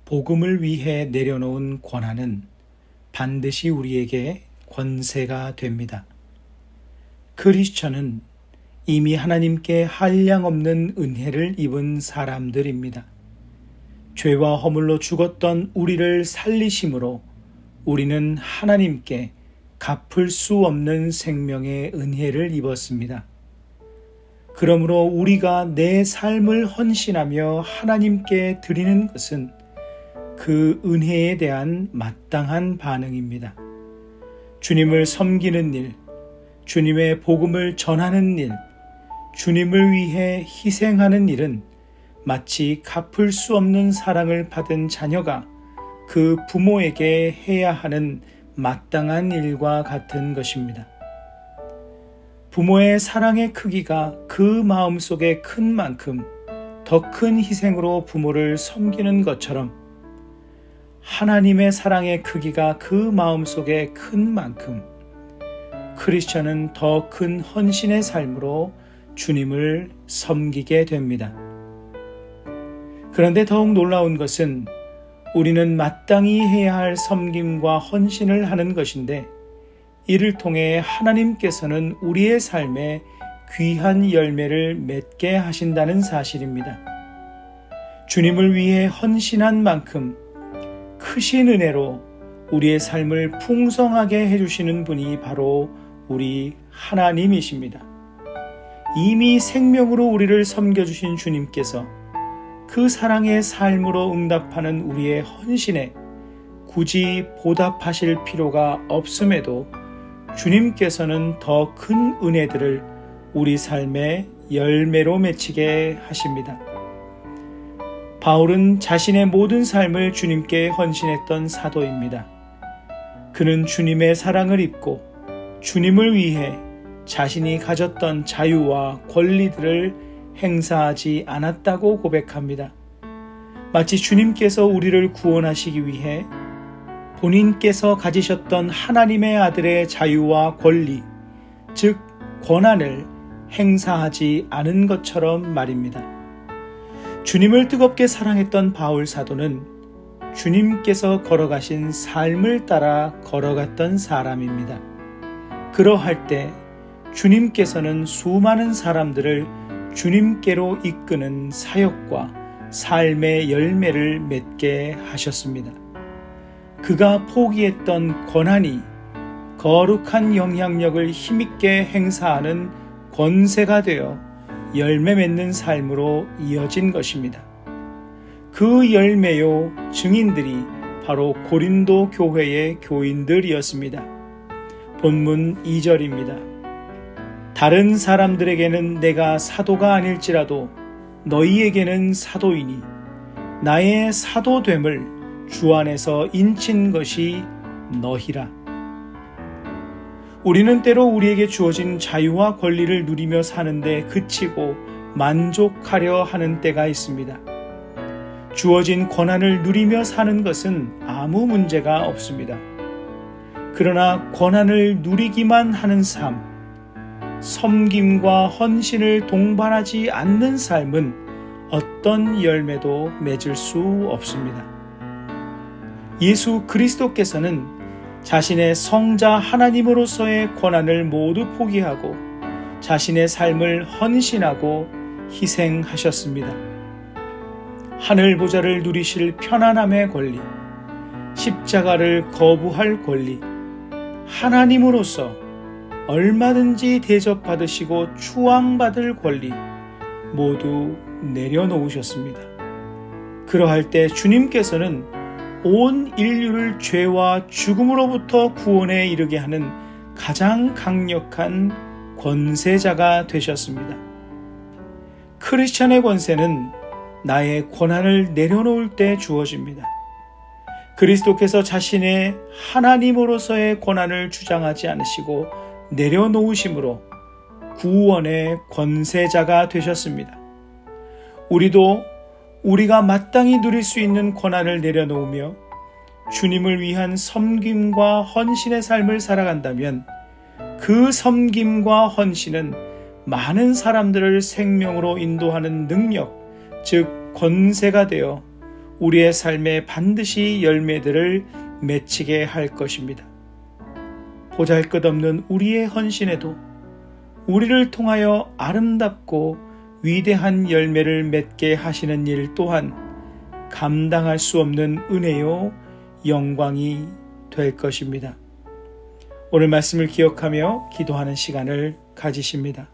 복음을 위해 내려놓은 권한은 반드시 우리에게 권세가 됩니다. 크리스천은 이미 하나님께 한량없는 은혜를 입은 사람들입니다. 죄와 허물로 죽었던 우리를 살리심으로 우리는 하나님께 갚을 수 없는 생명의 은혜를 입었습니다. 그러므로 우리가 내 삶을 헌신하며 하나님께 드리는 것은 그 은혜에 대한 마땅한 반응입니다. 주님을 섬기는 일, 주님의 복음을 전하는 일, 주님을 위해 희생하는 일은 마치 갚을 수 없는 사랑을 받은 자녀가 그 부모에게 해야 하는 마땅한 일과 같은 것입니다. 부모의 사랑의 크기가 그 마음속에 큰 만큼 더 큰 희생으로 부모를 섬기는 것처럼 하나님의 사랑의 크기가 그 마음속에 큰 만큼 크리스천은 더 큰 헌신의 삶으로 주님을 섬기게 됩니다. 그런데 더욱 놀라운 것은 우리는 마땅히 해야 할 섬김과 헌신을 하는 것인데 이를 통해 하나님께서는 우리의 삶에 귀한 열매를 맺게 하신다는 사실입니다. 주님을 위해 헌신한 만큼 크신 은혜로 우리의 삶을 풍성하게 해주시는 분이 바로 우리 하나님이십니다. 이미 생명으로 우리를 섬겨주신 주님께서 그 사랑의 삶으로 응답하는 우리의 헌신에 굳이 보답하실 필요가 없음에도 주님께서는 더 큰 은혜들을 우리 삶의 열매로 맺히게 하십니다. 바울은 자신의 모든 삶을 주님께 헌신했던 사도입니다. 그는 주님의 사랑을 입고 주님을 위해 자신이 가졌던 자유와 권리들을 행사하지 않았다고 고백합니다. 마치 주님께서 우리를 구원하시기 위해 본인께서 가지셨던 하나님의 아들의 자유와 권리, 즉 권한을 행사하지 않은 것처럼 말입니다. 주님을 뜨겁게 사랑했던 바울 사도는 주님께서 걸어가신 삶을 따라 걸어갔던 사람입니다. 그러할 때 주님께서는 수많은 사람들을 주님께로 이끄는 사역과 삶의 열매를 맺게 하셨습니다. 그가 포기했던 권한이 거룩한 영향력을 힘있게 행사하는 권세가 되어 열매 맺는 삶으로 이어진 것입니다. 그 열매요 증인들이 바로 고린도 교회의 교인들이었습니다. 본문 2절입니다. 다른 사람들에게는 내가 사도가 아닐지라도 너희에게는 사도이니 나의 사도됨을 주 안에서 인친 것이 너희라. 우리는 때로 우리에게 주어진 자유와 권리를 누리며 사는데 그치고 만족하려 하는 때가 있습니다. 주어진 권한을 누리며 사는 것은 아무 문제가 없습니다. 그러나 권한을 누리기만 하는 삶, 섬김과 헌신을 동반하지 않는 삶은 어떤 열매도 맺을 수 없습니다. 예수 그리스도께서는 자신의 성자 하나님으로서의 권한을 모두 포기하고 자신의 삶을 헌신하고 희생하셨습니다. 하늘 보좌를 누리실 편안함의 권리, 십자가를 거부할 권리, 하나님으로서 얼마든지 대접받으시고 추앙받을 권리 모두 내려놓으셨습니다. 그러할 때 주님께서는 온 인류를 죄와 죽음으로부터 구원에 이르게 하는 가장 강력한 권세자가 되셨습니다. 크리스천의 권세는 나의 권한을 내려놓을 때 주어집니다. 그리스도께서 자신의 하나님으로서의 권한을 주장하지 않으시고 내려놓으심으로 구원의 권세자가 되셨습니다. 우리도 우리가 마땅히 누릴 수 있는 권한을 내려놓으며 주님을 위한 섬김과 헌신의 삶을 살아간다면 그 섬김과 헌신은 많은 사람들을 생명으로 인도하는 능력, 즉 권세가 되어 우리의 삶에 반드시 열매들을 맺히게 할 것입니다. 보잘것없는 우리의 헌신에도 우리를 통하여 아름답고 위대한 열매를 맺게 하시는 일 또한 감당할 수 없는 은혜요 영광이 될 것입니다. 오늘 말씀을 기억하며 기도하는 시간을 가지십니다.